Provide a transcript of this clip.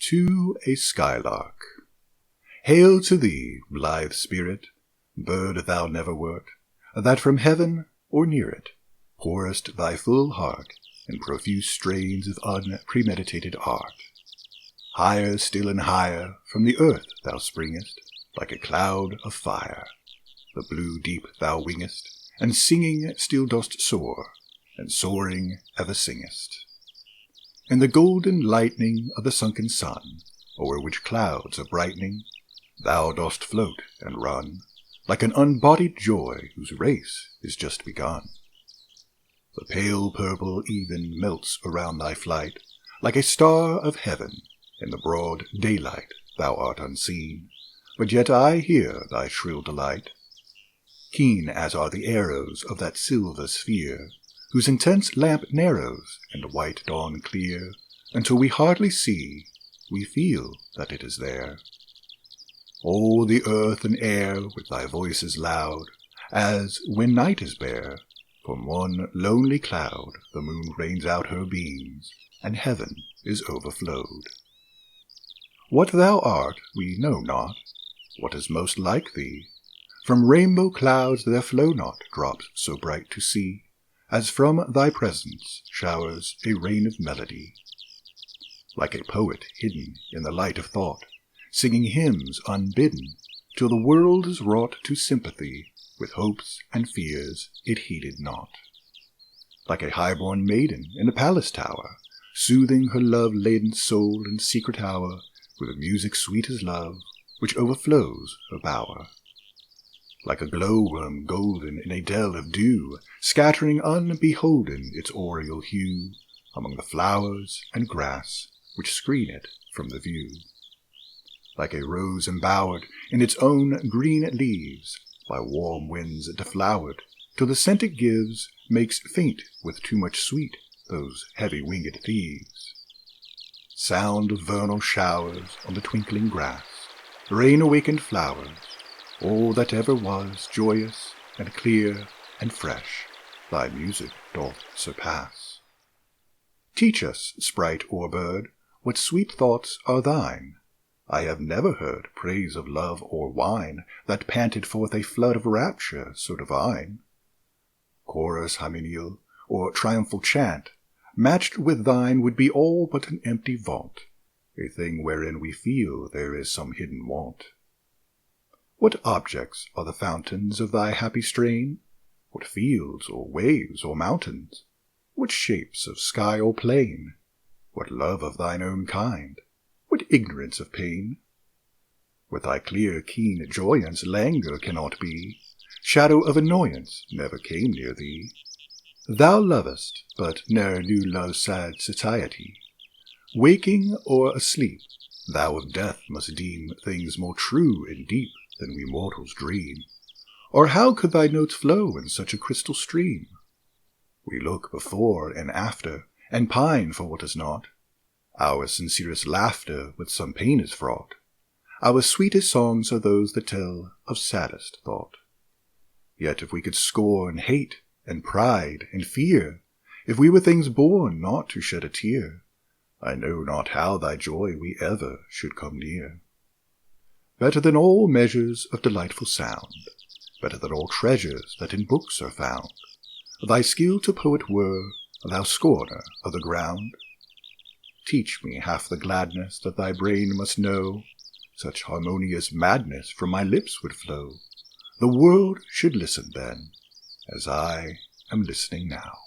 To a Skylark. Hail to thee, blithe spirit, bird thou never wert, that from heaven, or near it, pourest thy full heart in profuse strains of unpremeditated art. Higher still and higher from the earth thou springest, like a cloud of fire. The blue deep thou wingest, and singing still dost soar, and soaring ever singest. In the golden lightning of the sunken sun, o'er which clouds are brightening, thou dost float and run, like an unbodied joy whose race is just begun. The pale purple even melts around thy flight, like a star of heaven. In the broad daylight thou art unseen, but yet I hear thy shrill delight. Keen as are the arrows of that silver sphere, whose intense lamp narrows in the white dawn clear, until we hardly see, we feel that it is there. Oh, the earth and air with thy voices loud, as, when night is bare, from one lonely cloud the moon rains out her beams, and heaven is overflowed. What thou art we know not, what is most like thee. From rainbow clouds there flow not drops so bright to see, as from thy presence showers a rain of melody. Like a poet hidden in the light of thought, singing hymns unbidden, till the world is wrought to sympathy with hopes and fears it heeded not. Like a high-born maiden in a palace tower, soothing her love-laden soul in secret hour with a music sweet as love, which overflows her bower. Like a glowworm golden in a dell of dew, scattering unbeholden its aureole hue among the flowers and grass which screen it from the view. Like a rose embowered in its own green leaves, by warm winds deflowered, till the scent it gives makes faint with too much sweet those heavy-winged thieves. Sound of vernal showers on the twinkling grass, rain-awakened flowers, all that ever was joyous and clear and fresh, thy music doth surpass. Teach us, sprite or bird, what sweet thoughts are thine. I have never heard praise of love or wine that panted forth a flood of rapture so divine. Chorus hymeneal or triumphal chant, matched with thine would be all but an empty vaunt, a thing wherein we feel there is some hidden want. What objects are the fountains of thy happy strain? What fields or waves or mountains? What shapes of sky or plain? What love of thine own kind? What ignorance of pain? With thy clear, keen joyance languor cannot be, shadow of annoyance never came near thee. Thou lovest, but ne'er knew love's sad satiety. Waking or asleep, thou of death must deem things more true and deep than we mortals dream. Or how could thy notes flow in such a crystal stream? We look before and after, and pine for what is not. Our sincerest laughter with some pain is fraught. Our sweetest songs are those that tell of saddest thought. Yet if we could scorn hate and pride and fear, if we were things born not to shed a tear, I know not how thy joy we ever should come near. Better than all measures of delightful sound, better than all treasures that in books are found, thy skill to poet were, thou scorner of the ground. Teach me half the gladness that thy brain must know, such harmonious madness from my lips would flow. The world should listen then, as I am listening now.